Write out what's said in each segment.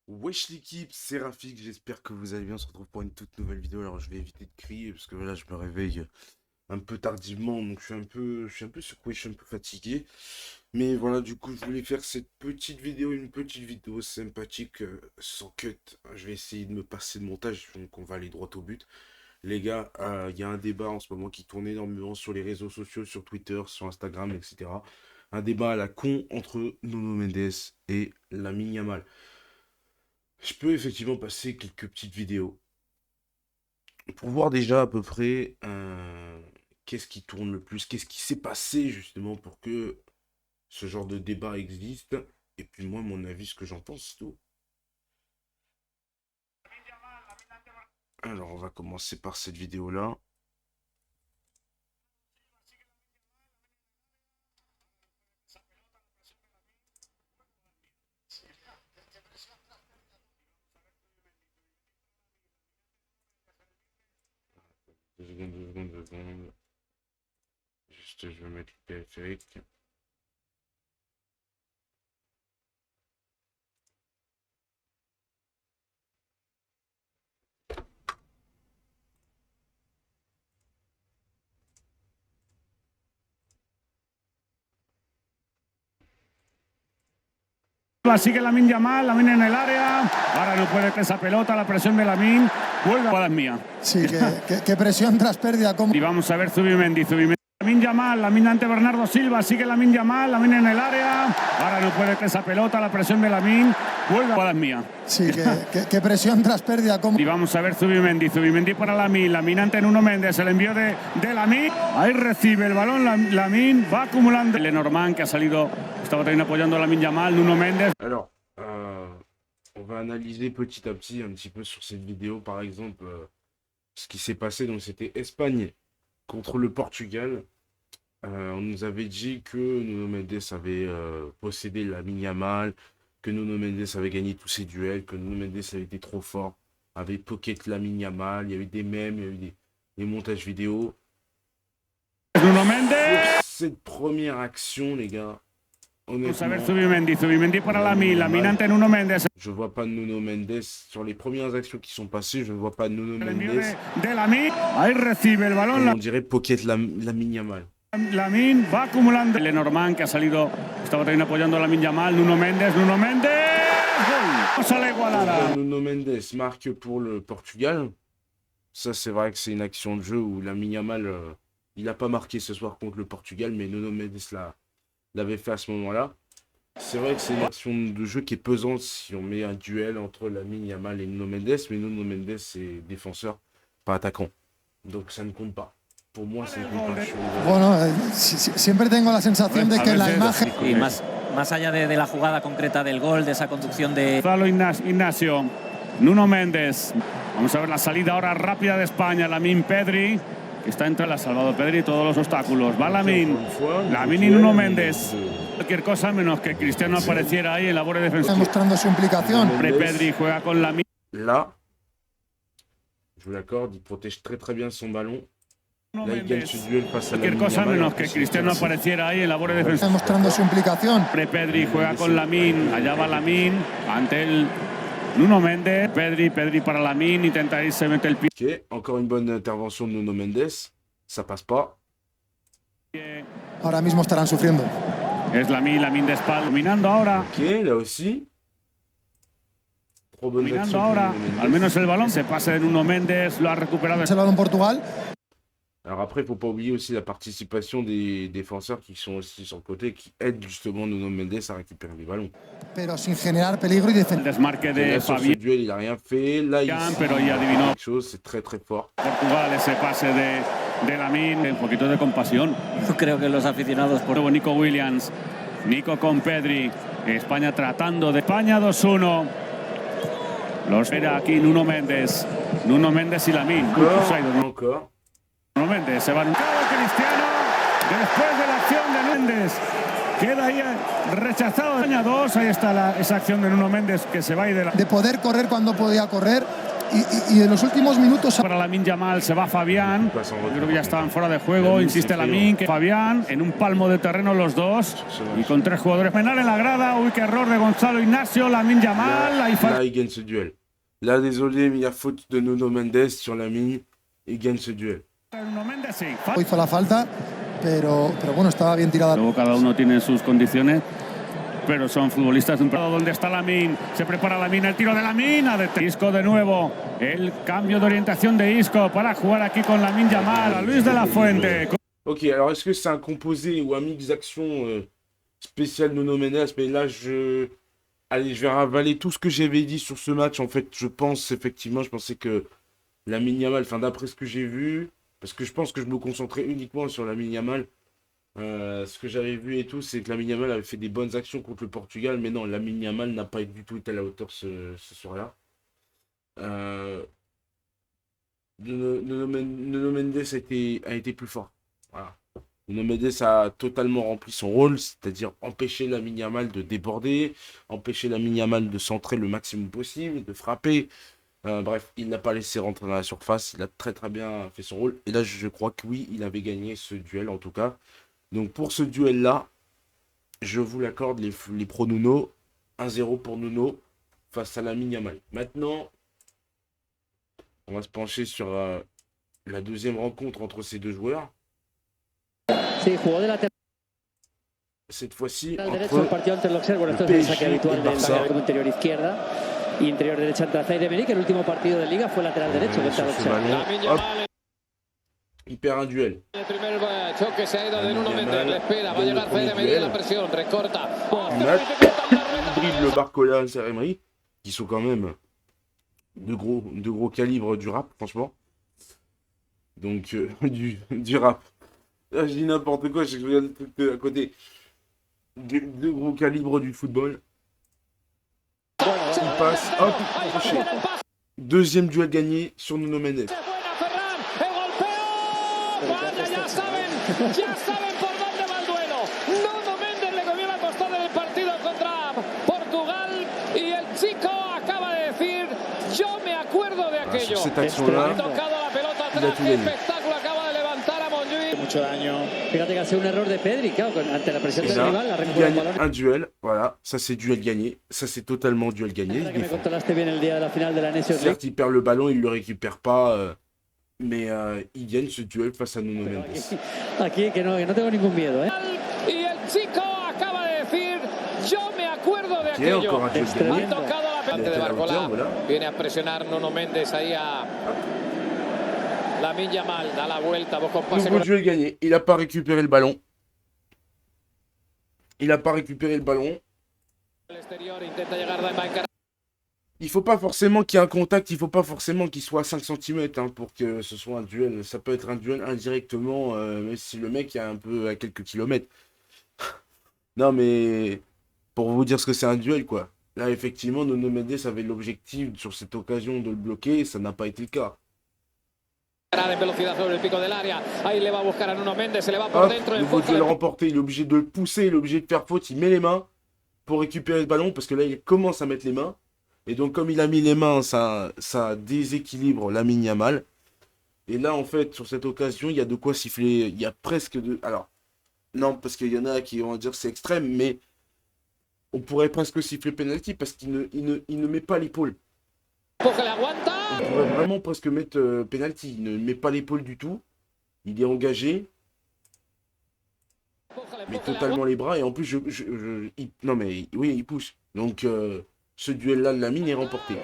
Wesh l'équipe, c'est Rafik, j'espère que vous allez bien, on se retrouve pour une toute nouvelle vidéo. Alors je vais éviter de crier parce que là je me réveille un peu tardivement, donc je suis un peu secoué, je suis un peu fatigué. Mais voilà, du coup je voulais faire cette petite vidéo, une petite vidéo sympathique, sans cut. Je vais essayer de me passer de montage, donc on va aller droit au but. Les gars, il y a un débat en ce moment qui tourne énormément sur les réseaux sociaux, sur Twitter, sur Instagram, etc. Un débat à la con entre Nuno Mendes et Lamine Yamal. Je peux effectivement passer quelques petites vidéos pour voir déjà à peu près qu'est-ce qui tourne le plus, qu'est-ce qui s'est passé justement pour que ce genre de débat existe. Et puis moi, mon avis, ce que j'en pense, c'est tout. Alors, on va commencer par cette vidéo-là. Deux secondes, deux secondes, deux secondes. Juste, je vais mettre le périphérique. Sigue Lamine Yamal, Lamine en el área. Ahora no puede esa pelota, la presión de Lamine. Vuelve a la mía. Sí, qué presión tras pérdida. Y vamos a ver Zubimendi. Lamine Yamal, Lamine ante Bernardo Silva. Sigue Lamine Yamal, Lamine en el área. Ahora no puede esa pelota, la presión de Lamine. Vuelve a la mía. Sí, qué presión tras pérdida. Y vamos a ver Zubimendi para Lamine. Lamine ante Nuno Mendes. El envío de Lamine. Ahí recibe el balón. Lamine va acumulando. Lenormand que ha salido. Estaba también apoyando a Lamine Yamal. Nuno Mendes. Alors, on va analyser petit à petit un petit peu sur cette vidéo, par exemple, ce qui s'est passé. Donc, c'était Espagne contre le Portugal. On nous avait dit que Nuno Mendes avait possédé Lamine Yamal, que Nuno Mendes avait gagné tous ses duels, que Nuno Mendes avait été trop fort, avait pocket Lamine Yamal. Il y a eu des mèmes, il y a eu des montages vidéo. Nuno Mendes. Sur cette première action, les gars, Vamos a ver honnêtement, Zubimendi para Lamine. Lamine ante Nuno Mendes. je vois pas Nuno Mendes. Sur les premières actions qui sont passées, je ne vois pas Nuno El envío Mendes. de Lamine. Ahí recibe el balón. On dirait pocket Lamine Yamal. Lamine va acumulando. Lenormand que ha salido. Estaba también apoyando a Lamine Yamal. Nuno Mendes. Gol. Vamos a la igualada. Nuno Mendes marque pour le Portugal. Ça, c'est vrai que c'est une action de jeu où Lamine Yamal, il n'a pas marqué ce soir contre le Portugal, mais Nuno Mendes l'avait fait à ce moment-là. C'est vrai que c'est une action de jeu qui est pesante si on met un duel entre Lamine Yamal et Nuno Mendes, mais Nuno Mendes c'est défenseur, pas attaquant. Donc ça ne compte pas. Pour moi, ça ne compte pas. Bueno, siempre tengo la sensación de que la imagen... Y más allá de la jugada concreta del gol, de esa conducción de... Gonzalo Ignacio, Nuno Mendes. Vamos a ver la salida ahora rápida de España. Lamine Pedri, que está entre la salvado Pedri y todos los obstáculos. Va Lamine. Lamine y Nuno Mendes. Cualquier cosa menos que Cristiano apareciera ahí en labores defensivas. Mostrando su implicación. Pedri juega con Lamine. Là, je vous l'accorde, il protège très très bien son ballon. Là, il gagne ce duel face à Cualquier Lamine cosa Yamal. menos que Cristiano apareciera ahí en labores defensivas. Mostrando su implicación. Pedri juega con Lamine. Allá va Lamine. Ante el Nuno Mendes. Pedri para Lamine. Intenta irse, mete el pie. Ok, encore une bonne intervention de Nuno Mendes. Ça passe pas. Ahora mismo estarán sufriendo. Es Lamine de espalda. Dominando ahora. Ok, là aussi. Trop bonnes actions Dominando de ahora. Nuno Mendes. Al menos el balón. Se pase de Nuno Mendes. Lo ha recuperado. Es el balón Portugal. Alors après, il ne faut pas oublier aussi la participation des défenseurs qui sont aussi sur le côté, qui aident justement Nuno Mendes à récupérer les ballons. Pero sin generar peligro y El defensa. desmarque de Là, sur ce Fabián. duel, il n'a rien fait. Là, il Pero ya adivinó quelque chose, c'est très très fort. Portugal ese pase de Lamine. Un poquito de compasión. Yo creo que los aficionados por... Nuevo Nico Williams. Nico con Pedri. España tratando de... España 2-1. Los espera aquí Nuno Mendes. Nuno Mendes y Lamine. Encore. Nuno Mendes se va a Cristiano. Después de la acción de Mendes. Queda ahí rechazado. España 2. Ahí está esa acción de Nuno Mendes que se va y de De poder correr cuando podía correr. y en los últimos minutos Para Lamine Yamal se va Fabián. Yo creo que ya estaban fuera de juego. Insiste Lamine, que Fabián en un palmo de terreno los dos. Y con 3 jugadores penal en la grada. Uy, qué error de Gonzalo Ignacio. Lamine Yamal. Là, il gagne ce duel. Là, désolé, mais il y a faute de Nuno Mendes sur Lamine. Il gagne ce duel. hizo la falta, pero bueno, estaba bien tirada. Luego cada uno tiene sus condiciones, pero son futbolistas de un prado donde está Lamine. Se prepara Lamine, el tiro de Lamine. Isco de nuevo. El cambio de orientación de Isco para jugar aquí con Lamine Yamal. A Luis de la Fuente. Ok, alors est-ce que c'est un composé ou un mix d'action spécial Nuno Mendes? Mais là, allez, je vais ravaler tout ce que j'avais dit sur ce match. En fait, je pensais que Lamine Yamal, enfin d'après ce que j'ai vu, parce que je pense que je me concentrais uniquement sur Lamine Yamal. Ce que j'avais vu et tout, c'est que Lamine Yamal avait fait des bonnes actions contre le Portugal, mais non, Lamine Yamal n'a pas du tout été à la hauteur ce soir-là. Nuno Mendes a été plus fort. Voilà. Nuno Mendes a totalement rempli son rôle, c'est-à-dire empêcher Lamine Yamal de déborder, empêcher Lamine Yamal de centrer le maximum possible, de frapper. Bref, il n'a pas laissé rentrer dans la surface, il a très très bien fait son rôle. Et là, je crois que oui, il avait gagné ce duel en tout cas. Donc pour ce duel-là, je vous l'accorde, les pro Nuno, 1-0 pour Nuno face à Lamine Yamal. Maintenant, on va se pencher sur la deuxième rencontre entre ces deux joueurs. Cette fois-ci, entre le PSG et le Barça. Interior derecha entre Zaire Emery, que el último partido de Liga fue lateral derecho. Il perd un duel. El primer choque se ha ido de Nuno Mendes, le espera, va a llegar Zaire Emery, la presión, recorta. Il dribble le Barcola, Zaire Emery, qui sont quand même de gros calibres du rap, franchement. Donc, du rap. Là, je dis n'importe quoi, je regarde le truc à côté. De gros calibres du football. Il passe, hop, crochet. Deuxième duel gagné sur Nuno Mendes. Ya saben por dónde va el duelo. Nuno Mendes le comió la costada del partido contra Portugal y el chico acaba de decir, yo me acuerdo de aquello. Sur cette action-là, Ha tocado la pelota il a atrás, tout qué gagné. espectáculo acaba de levantar a Montjuïc. Mucho daño. Fíjate que ha sido un error de Pedri, claro, ante la presión Et del là, rival, la il recupera el gagne balón. un duel. Voilà, ça c'est duel gagné. Ça c'est totalement duel gagné. Que Il me défend. controlaste bien el día de la final de la Nations League. Certes, il perd le ballon, il le récupère pas. Mais il gagne ce duel face à Nuno Mendes. Aquí que no tengo ningún miedo, ¿eh? Y el chico acaba de decir, yo me acuerdo de Ok, aquello. encore un duel Ha gagné. tocado la pelota Il de était à la Barcola. hauteur, voilà. Viene a presionar Nuno Mendes ahí a Lamine Yamal, da la vuelta, busca un pase Nouveau con duel gagné. Il n'a pas récupéré le ballon. el exterior, intenta llegar va a encarar. Il faut pas forcément qu'il y ait un contact, il faut pas forcément qu'il soit à 5 cm pour que ce soit un duel. Ça peut être un duel indirectement, même si le mec est un peu à quelques kilomètres. Non mais, pour vous dire ce que c'est un duel quoi. Là effectivement, Nuno Mendes avait l'objectif sur cette occasion de le bloquer, ça n'a pas été le cas. En velocidad sobre el pico del área, ahí le va a buscar a Nuno Mendes, se le va por Hop, dentro, nouveau empuja duel le remporté, il est obligé de le pousser, il est obligé de faire faute, il met les mains pour récupérer le ballon, parce que là il commence à mettre les mains. Et donc comme il a mis les mains, ça déséquilibre Lamine Yamal. Et là en fait, sur cette occasion, il y a de quoi siffler, il y a presque de... Alors, non, parce qu'il y en a qui vont dire que c'est extrême, mais on pourrait presque siffler penalty parce qu'il ne met pas l'épaule. empuja, le aguanta. On pourrait vraiment presque mettre penalty, il ne met pas l'épaule du tout. Il est engagé, mais totalement les bras, et en plus, non mais oui, il pousse. Donc, ce duel-là de Lamine est remporté.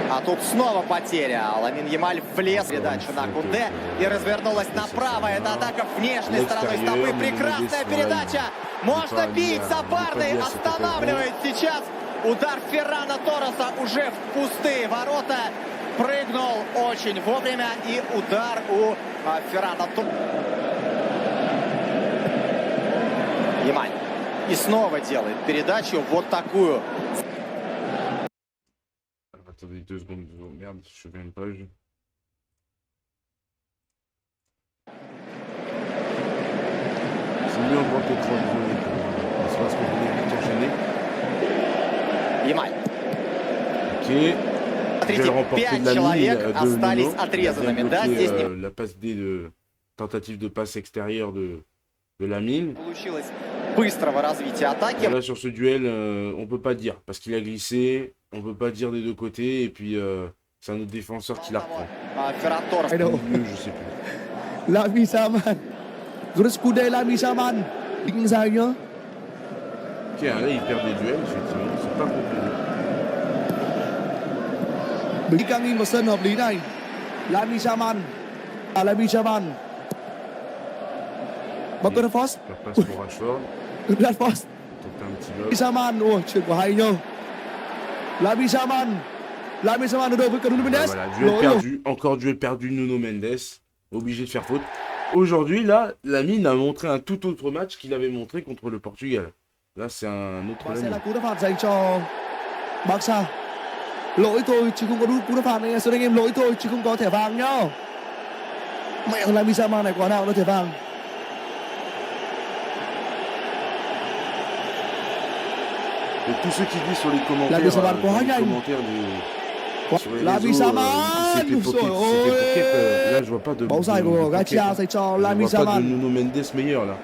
А тут снова потеря. Ламин Ямаль влез. Передача на Кунде и развернулась направо. Это атака внешней стороной стопы. Прекрасная передача. Можно бить. Сапарный останавливает сейчас. Удар Феррана Торреса уже в пустые ворота. Прыгнул очень вовремя. И удар у Феррана Торреса. Ямаль. И снова делает передачу вот такую. Attendez 2 secondes, merde, je fais une page. C'est mieux en grand écran, désolé. C'est parce que je voulais vite enchaîner. Ямаль. Ok. Смотрите, 5 человек остались отрезанными. Да, здесь не la passe D de tentative de passe extérieure de Lamine. получилось быстрого развития атаки. Là, sur ce duel, on peut pas dire. Parce qu'il a glissé, on peut pas dire des deux côtés. Et puis, c'est un autre défenseur qui la reprend. Ferran Torres. Mieux, je sais plus. Lamine Yamal. Grosse coup de Lamine Yamal. Đứng dài nhá. Ok, là, il perd des duels, effectivement. C'est pas compliqué. Bình càng in vào sân hợp lý này. Lamine Yamal. Lamine Yamal. Marcus Rashford. Super passe pour Rashford. Rashford. Tenter un petit lob. Yamal. Ôi, chuyện của hay nhá. Lamine Yamal. Lamine Yamal đối đầu với Nuno Mendes. Voilà, duel perdu. Encore duel perdu, Nuno Mendes. Obligé de faire faute. Aujourd'hui, là, Lamine a montré un tout autre match qu'il avait montré contre le Portugal. Là, c'est un autre Và sẽ là Lamine. cú đá phạt dành cho Barca. Lỗi thôi chứ không có cú đá phạt này. Sơn anh em lỗi thôi chứ không có thẻ vàng nhá. Mẹ thằng Lamine Yamal này quả nào nó thẻ vàng. Et tous ceux qui disent sur les commentaires, Lamine Yamal sur quá les nhanh. commentaires sur les Lamine réseaux, Yamal. c'était Ôi Pocket, dồi ôi. c'était Pocket, là je vois pas de Bóng dài của Pocket, Garcia hein. dành cho Je Lamine vois pas de Yamal. Nuno Mendes meilleur là.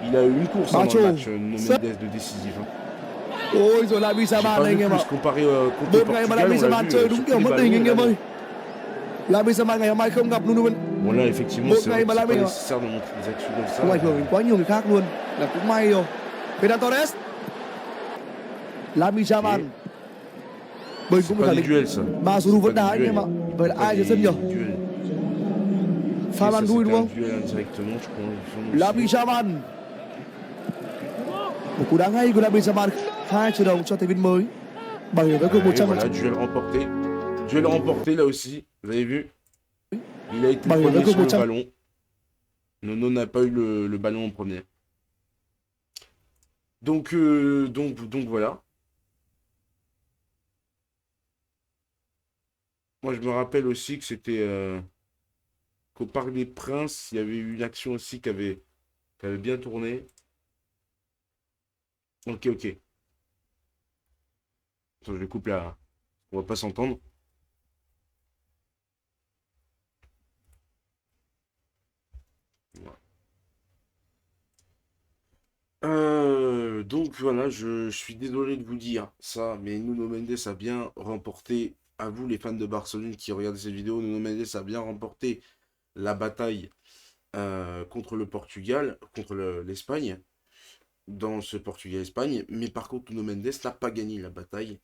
Il a eu une course dans Nacho. le match, Nuno Mendes de décisif. Hein. Ôi rồi Lamine J'ai Yamal pas này anh vu em ạ. plus comparé contre le Một ngày mà Portugal, Lamine on l'a Yamal vu chơi đúng sur kiểu tous les mất tình ballons, anh em là. ơi. Lamine Yamal ngày hôm nay không gặp Nuno Mendes. Bon là effectivement Một c'est ngày vrai mà que c'est pas Lamine nécessaire de montrer des actions comme không ảnh hưởng ça. đến quá nhiều người khác luôn. Là cũng may rồi. Ferran Torres. Lamine Yamal. Mình C'est cũng pas khẳng des định duels ça. Masu C'est vẫn pas đá des anh em duels. ạ. Vậy là Pas ai des trên sân nhỉ? duels. Pha Ok, Van ça, Dui c'était đúng un không? duel indirectement, je crois. Lamine Yamal. Một cú đá ngay của Lamine Yamal. 2 triệu đồng cho thành viên mới. Bảo hiểm với cược Et 100%. voilà, duel remporté. Duel remporté là aussi, vous avez vu. Il a été Bah, il y en a premier que sur le Bocha. ballon. Nono n'a pas eu le ballon en premier. Donc voilà. Moi je me rappelle aussi que c'était qu'au Parc des Princes, il y avait eu une action aussi qui avait bien tourné. Ok. Attends, je coupe là. On va pas s'entendre. Donc voilà, je suis désolé de vous dire ça, mais Nuno Mendes a bien remporté, à vous les fans de Barcelone qui regardez cette vidéo, Nuno Mendes a bien remporté la bataille contre le Portugal, contre l'Espagne, dans ce Portugal-Espagne, mais par contre Nuno Mendes n'a pas gagné la bataille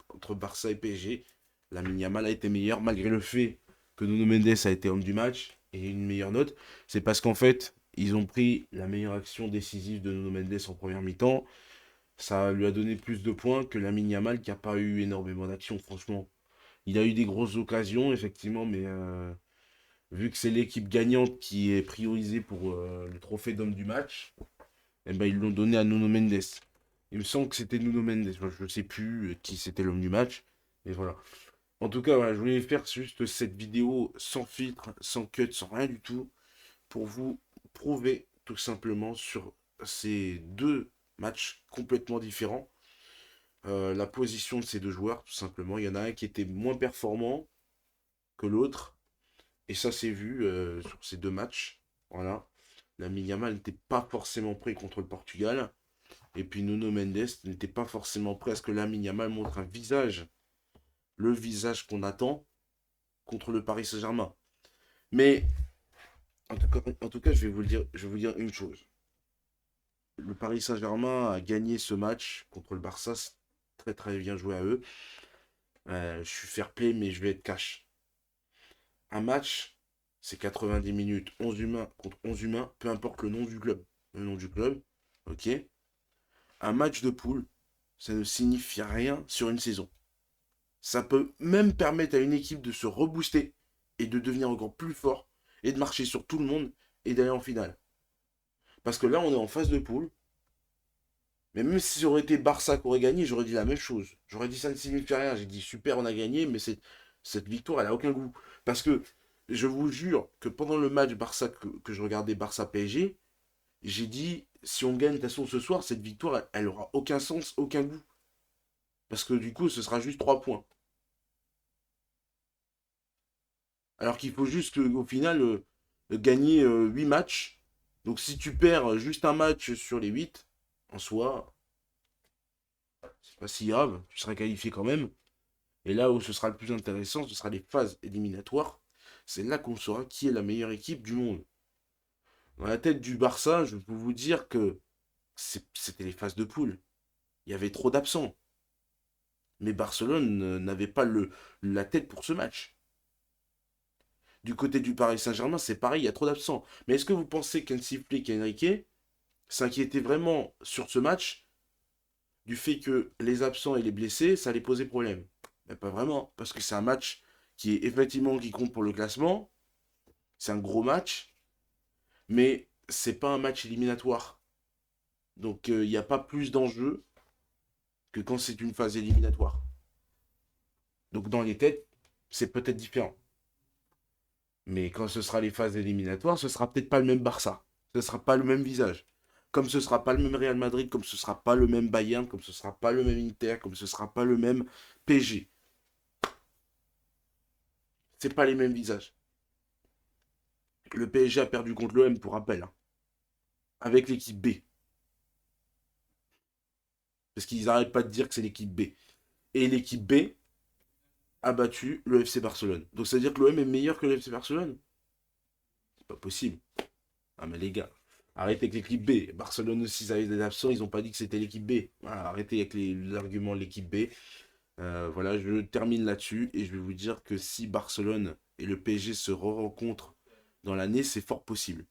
entre Barça et PSG. Lamine Yamal a été meilleur, malgré le fait que Nuno Mendes a été homme du match et une meilleure note, c'est parce qu'en fait, ils ont pris la meilleure action décisive de Nuno Mendes en première mi-temps. Ça lui a donné plus de points que Lamine Yamal qui n'a pas eu énormément d'actions, franchement. Il a eu des grosses occasions, effectivement, mais vu que c'est l'équipe gagnante qui est priorisée pour le trophée d'homme du match, eh ben, ils l'ont donné à Nuno Mendes. Il me semble que c'était Nuno Mendes. Je ne sais plus qui c'était l'homme du match. Mais voilà. En tout cas, voilà, je voulais faire juste cette vidéo sans filtre, sans cut, sans rien du tout, pour vous prouver tout simplement sur ces deux matchs complètement différents la position de ces deux joueurs, tout simplement. Il y en a un qui était moins performant que l'autre, et ça s'est vu sur ces deux matchs. Voilà. Lamine Yamal n'était pas forcément prêt contre le Portugal, et puis Nuno Mendes n'était pas forcément prêt à ce que Lamine Yamal montre un visage, le visage qu'on attend contre le Paris Saint-Germain. Mais en tout cas, je vais vous dire une chose. Le Paris Saint-Germain a gagné ce match contre le Barça. C'est très très bien joué à eux. Je suis fair play, mais je vais être cash. Un match, c'est 90 minutes. 11 humains contre 11 humains, peu importe le nom du club. Ok. Un match de poule, ça ne signifie rien sur une saison. Ça peut même permettre à une équipe de se rebooster et de devenir encore plus fort et de marcher sur tout le monde et d'aller en finale. Parce que là, on est en phase de poule. Mais même si ça aurait été Barça qui aurait gagné, j'aurais dit la même chose. J'aurais dit ça ne signifie rien. J'ai dit super, on a gagné, mais cette victoire, elle n'a aucun goût. Parce que je vous jure que pendant le match Barça que je regardais Barça-PSG, j'ai dit, si on gagne de toute façon ce soir, cette victoire, elle aura aucun sens, aucun goût. Parce que du coup, ce sera juste 3 points. Alors qu'il faut juste au final gagner 8 matchs. Donc si tu perds juste un match sur les 8, en soi, c'est pas si grave, tu seras qualifié quand même. Et là où ce sera le plus intéressant, ce sera les phases éliminatoires. C'est là qu'on saura qui est la meilleure équipe du monde. Dans la tête du Barça, je peux vous dire que c'était les phases de poule. Il y avait trop d'absents. Mais Barcelone n'avait pas la tête pour ce match. Du côté du Paris Saint-Germain, c'est pareil, il y a trop d'absents. Mais est-ce que vous pensez qu'Hansi Flick et Enrique s'inquiétaient vraiment sur ce match du fait que les absents et les blessés, ça allait poser problème? Mais pas vraiment, parce que c'est un match qui est effectivement qui compte pour le classement. C'est un gros match, mais c'est pas un match éliminatoire. Donc il n'y a pas plus d'enjeu que quand c'est une phase éliminatoire. Donc dans les têtes, c'est peut-être différent. Mais quand ce sera les phases éliminatoires, ce sera peut-être pas le même Barça. Ce sera pas le même visage. Comme ce sera pas le même Real Madrid, comme ce sera pas le même Bayern, comme ce sera pas le même Inter, comme ce sera pas le même PSG. C'est pas les mêmes visages. Le PSG a perdu contre l'OM, pour rappel. Hein, avec l'équipe B. Parce qu'ils n'arrêtent pas de dire que c'est l'équipe B. Et l'équipe B a battu le FC Barcelone. Donc ça veut dire que l'OM est meilleur que le FC Barcelone? C'est pas possible. Ah mais les gars, arrêtez avec l'équipe B. Barcelone aussi, ils avaient des absents, ils n'ont pas dit que c'était l'équipe B. Voilà, arrêtez avec l'argument de l'équipe B. Voilà, je termine là-dessus et je vais vous dire que si Barcelone et le PSG se rencontrent dans l'année, c'est fort possible.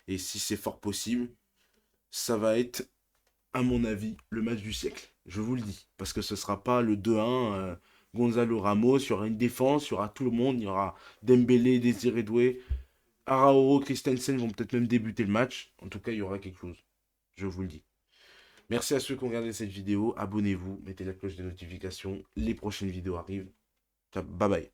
Et si c'est fort possible, ça va être, à mon avis, le match du siècle. Je vous le dis. Parce que ce ne sera pas le 2-1, Gonzalo Ramos, il y aura une défense, il y aura tout le monde, il y aura Dembélé, Désiré Doué, Araújo, Christensen vont peut-être même débuter le match. En tout cas, il y aura quelque chose. Je vous le dis. Merci à ceux qui ont regardé cette vidéo. Abonnez-vous, mettez la cloche de notification. Les prochaines vidéos arrivent. Bye bye.